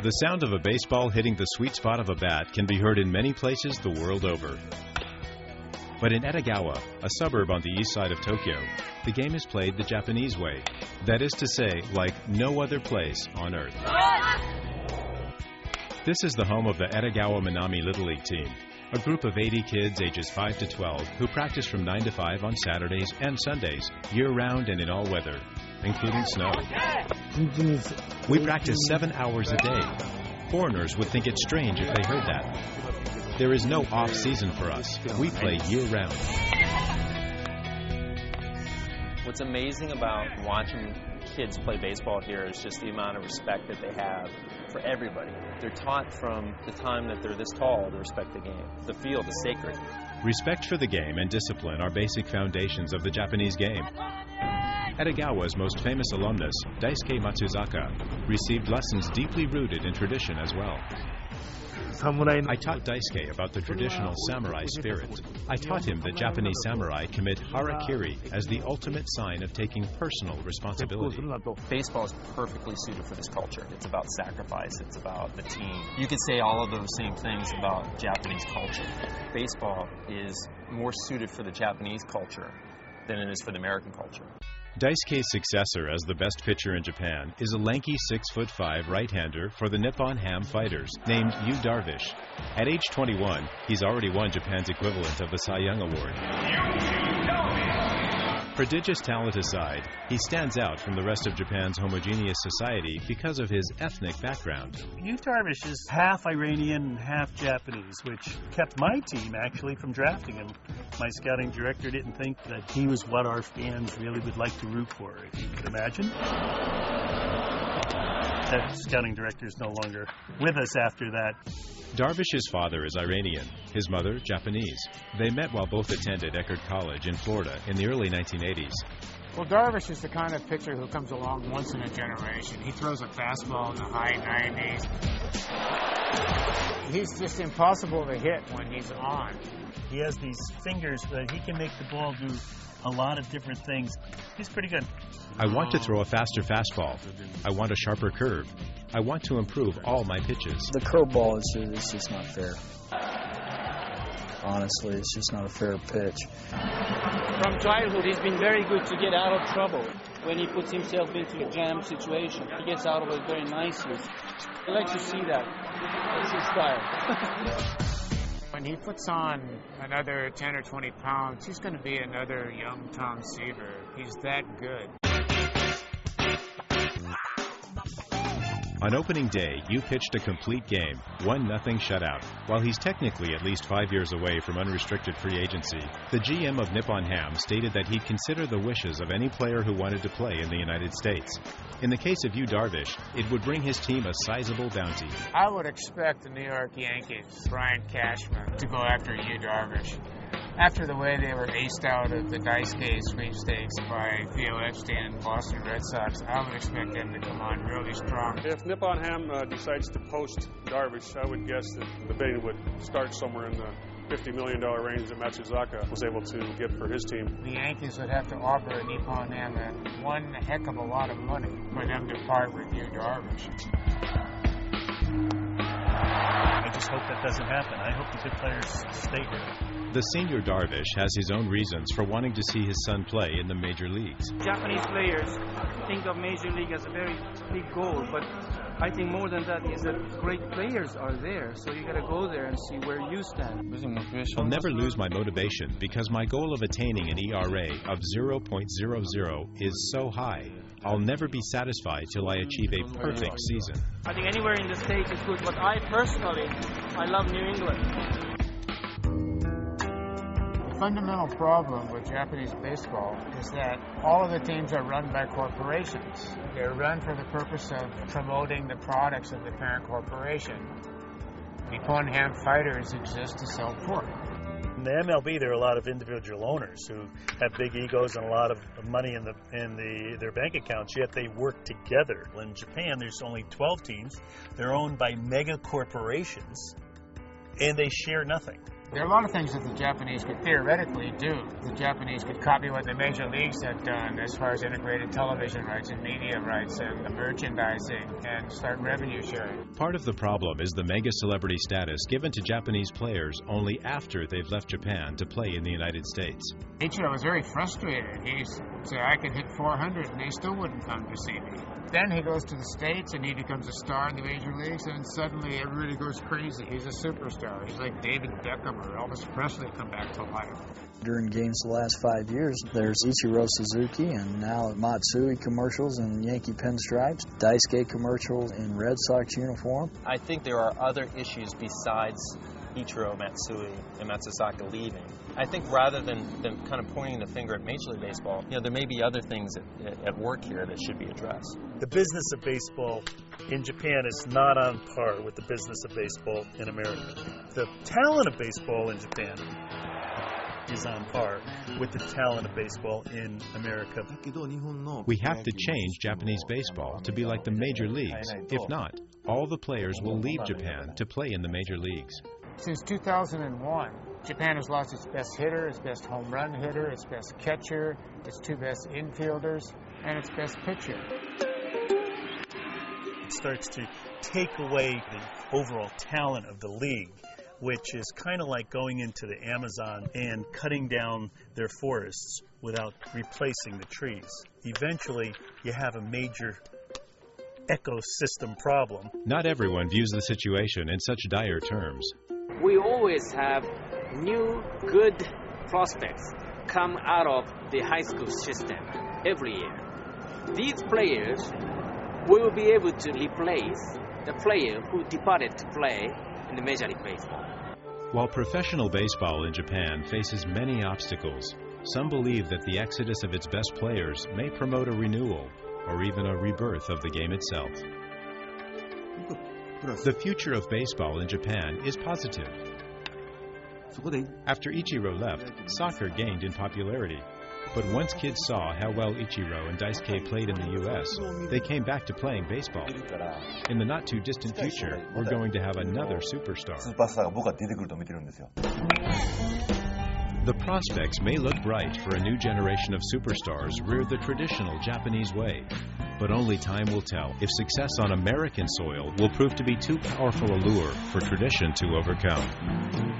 The sound of a baseball hitting the sweet spot of a bat can be heard in many places the world over. But in Edogawa, a suburb on the east side of Tokyo, the game is played the Japanese way. That is to say, like no other place on earth. This is the home of the Edogawa Minami Little League team, a group of 80 kids ages 5 to 12 who practice from 9 to 5 on Saturdays and Sundays, year-round and in all weather, including snow. We practice 7 hours a day. Foreigners would think it strange if they heard that. There is no off-season for us. We play year-round. What's amazing about watching kids play baseball here is just the amount of respect that they have for everybody. They're taught from the time that they're this tall to respect the game. The field is sacred. Respect for the game and discipline are basic foundations of the Japanese game. Edogawa's most famous alumnus, Daisuke Matsuzaka, received lessons deeply rooted in tradition as well. I taught Daisuke about the traditional samurai spirit. I taught him that Japanese samurai commit harakiri as the ultimate sign of taking personal responsibility. Baseball is perfectly suited for this culture. It's about sacrifice. It's about the team. You could say all of those same things about Japanese culture. Baseball is more suited for the Japanese culture than it is for the American culture. Daisuke's successor as the best pitcher in Japan is a lanky 6'5" right-hander for the Nippon Ham Fighters named Yu Darvish. At age 21, he's already won Japan's equivalent of the Cy Young Award. Prodigious talent aside, he stands out from the rest of Japan's homogeneous society because of his ethnic background. Yu Darvish is half Iranian, half Japanese, which kept my team actually from drafting him. My scouting director didn't think that he was what our fans really would like to root for, if you could imagine. That scouting director is no longer with us after that. Darvish's father is Iranian, his mother Japanese. They met while both attended Eckerd College in Florida in the early 1980s. Well, Darvish is the kind of pitcher who comes along once in a generation. He throws a fastball in the high 90s. He's just impossible to hit when he's on. He has these fingers that he can make the ball do a lot of different things. He's pretty good. I want to throw a faster fastball. I want a sharper curve. I want to improve all my pitches. The curveball is just not fair. Honestly, it's just not a fair pitch. From childhood, he's been very good to get out of trouble. When he puts himself into a jam situation, he gets out of it very nicely. I like to see that. That's his style. When he puts on another 10 or 20 pounds, he's going to be another young Tom Seaver. He's that good. On opening day, Yu pitched a complete game, 1-0 shutout. While he's technically at least 5 years away from unrestricted free agency, the GM of Nippon Ham stated that he'd consider the wishes of any player who wanted to play in the United States. In the case of Yu Darvish, it would bring his team a sizable bounty. I would expect the New York Yankees, Brian Cashman, to go after Yu Darvish. After the way they were aced out of the Daisuke sweepstakes by Theo Epstein and Boston Red Sox, I would expect them to come on really strong. If Nippon Ham decides to post Darvish, I would guess that the bidding would start somewhere in the $50 million range that Matsuzaka was able to get for his team. The Yankees would have to offer Nippon Ham one heck of a lot of money for them to part with Yu Darvish. I just hope that doesn't happen. I hope the good players stay here. The senior Darvish has his own reasons for wanting to see his son play in the major leagues. Japanese players think of major league as a very big goal, but I think more than that is that great players are there, so you got to go there and see where you stand. I'll never lose my motivation because my goal of attaining an ERA of 0.00 is so high. I'll never be satisfied till I achieve a perfect season. I think anywhere in the States is good, but I love New England. The fundamental problem with Japanese baseball is that all of the teams are run by corporations. They're run for the purpose of promoting the products of the parent corporation. Nippon Ham Fighters exist to sell pork. In the MLB, there are a lot of individual owners who have big egos and a lot of money in their bank accounts, yet they work together. In Japan, there's only 12 teams. They're owned by mega corporations, and they share nothing. There are a lot of things that the Japanese could theoretically do. The Japanese could copy what the major leagues have done as far as integrated television rights and media rights and the merchandising and start revenue sharing. Part of the problem is the mega celebrity status given to Japanese players only after they've left Japan to play in the United States. Ichiro was very frustrated. He said, I could hit 400 and they still wouldn't come to see me. Then he goes to the States and he becomes a star in the major leagues, and suddenly everybody goes crazy. He's a superstar. He's like David Beckham or Elvis Presley come back to life. During games the last 5 years, there's Ichiro Suzuki and now Matsui commercials in Yankee pinstripes, Daisuke commercials in Red Sox uniform. I think there are other issues besides Ichiro, Matsui, and Matsusaka leaving. I think rather than kind of pointing the finger at Major League Baseball, there may be other things at work here that should be addressed. The business of baseball in Japan is not on par with the business of baseball in America. The talent of baseball in Japan is on par with the talent of baseball in America. We have to change Japanese baseball to be like the major leagues. If not, all the players will leave Japan to play in the major leagues. Since 2001, Japan has lost its best hitter, its best home run hitter, its best catcher, its two best infielders, and its best pitcher. It starts to take away the overall talent of the league, which is kind of like going into the Amazon and cutting down their forests without replacing the trees. Eventually, you have a major ecosystem problem. Not everyone views the situation in such dire terms. We always have new good prospects come out of the high school system every year. These players will be able to replace the player who departed to play in the Major League Baseball. While professional baseball in Japan faces many obstacles, some believe that the exodus of its best players may promote a renewal or even a rebirth of the game itself. The future of baseball in Japan is positive. After Ichiro left, soccer gained in popularity. But once kids saw how well Ichiro and Daisuke played in the U.S., they came back to playing baseball. In the not-too-distant future, we're going to have another superstar. The prospects may look bright for a new generation of superstars reared the traditional Japanese way. But only time will tell if success on American soil will prove to be too powerful a lure for tradition to overcome.